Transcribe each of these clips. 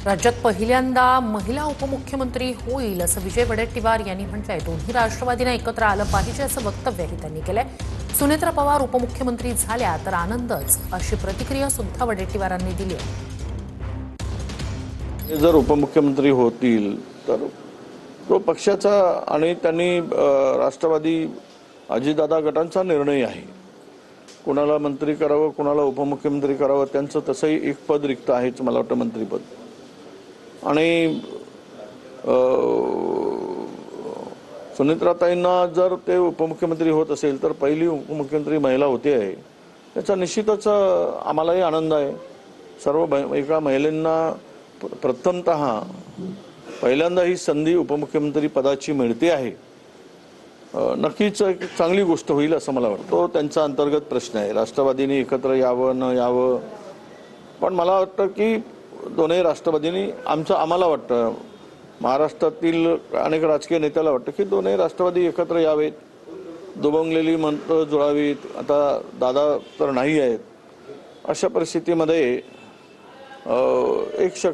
राज्यात पहिल्यांदा महिला उपमुख्यमंत्री होईल असं विजय वडेट्टीवार यांनी म्हटलंय। दोन्ही राष्ट्रवादींना एकत्र आलं पाहिजे असं वक्तव्यही त्यांनी केलंय। सुनेत्रा पवार उपमुख्यमंत्री झाल्या तर आनंदच, अशी प्रतिक्रिया सुद्धा वडेट्टीवारांनी दिली आहे। जर उपमुख्यमंत्री होतील तर तो पक्षाचा आणि त्यांनी राष्ट्रवादी अजितदादा गटांचा निर्णय आहे। कोणाला मंत्री करावं, कोणाला उपमुख्यमंत्री करावं, त्यांचं तसंही एक पद रिक्त आहेच, मला वाटतं मंत्रीपद। आणि सुनेत्राताईंना जर ते उपमुख्यमंत्री होत असेल तर पहिली उपमुख्यमंत्री महिला होते आहे, त्याचा निश्चितच आम्हालाही आनंद आहे। सर्व एका महिलांना प्रथमतः पहिल्यांदा ही संधी उपमुख्यमंत्री पदाची मिळते आहे, नक्कीच एक चांगली गोष्ट होईल असं मला वाटतं। तो त्यांचा अंतर्गत प्रश्न आहे, राष्ट्रवादींनी एकत्र यावं न यावं। पण मला वाटतं की दोन्ही राष्ट्रवादींनी आम्हाला वाटतं, महाराष्ट्रातील अनेक राजकीय नेत्याला वाटतं की दोन्ही राष्ट्रवादी एकत्र यावेत, दुभंगलेली मंत्र जुळावीत। आता दादा तर नाही आहेत, अशा परिस्थितीमध्ये एक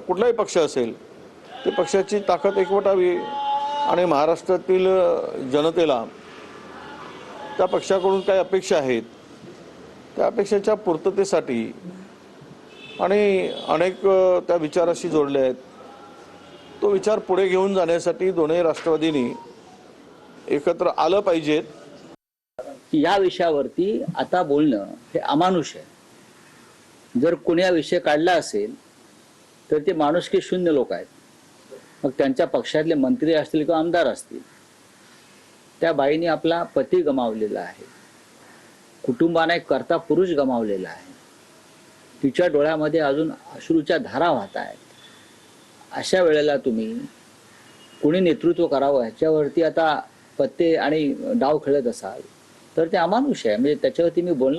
कुठलाही पक्ष असेल ते पक्षाची ताकद एकवटावी आणि महाराष्ट्रातील जनतेला त्या पक्षाकडून काय अपेक्षा आहेत त्या अपेक्षेच्या पूर्ततेसाठी आणि अनेक त्या विचाराशी जोडले आहेत, तो विचार पुढे घेऊन जाण्यासाठी दोन्ही राष्ट्रवादींनी एकत्र आलं पाहिजेत। या विषयावरती आता बोलणं हे अमानुष आहे। जर कोणी हा विषय काढला असेल तर ते माणुसकी शून्य लोक आहेत। मग त्यांच्या पक्षातले मंत्री असतील किंवा आमदार असतील, त्या बाईने आपला पती गमावलेला आहे, कुटुंबाने एक कर्ता पुरुष गमावलेला आहे, तिच्या डोळ्यामध्ये अजून अश्रूच्या धारा वाहत आहेत। अशा वेळेला तुम्ही कोणी नेतृत्व करावं ह्याच्यावरती आता पत्ते आणि डाव खेळत असाल तर ते अमानुष आहे। म्हणजे त्याच्यावरती मी बोलणार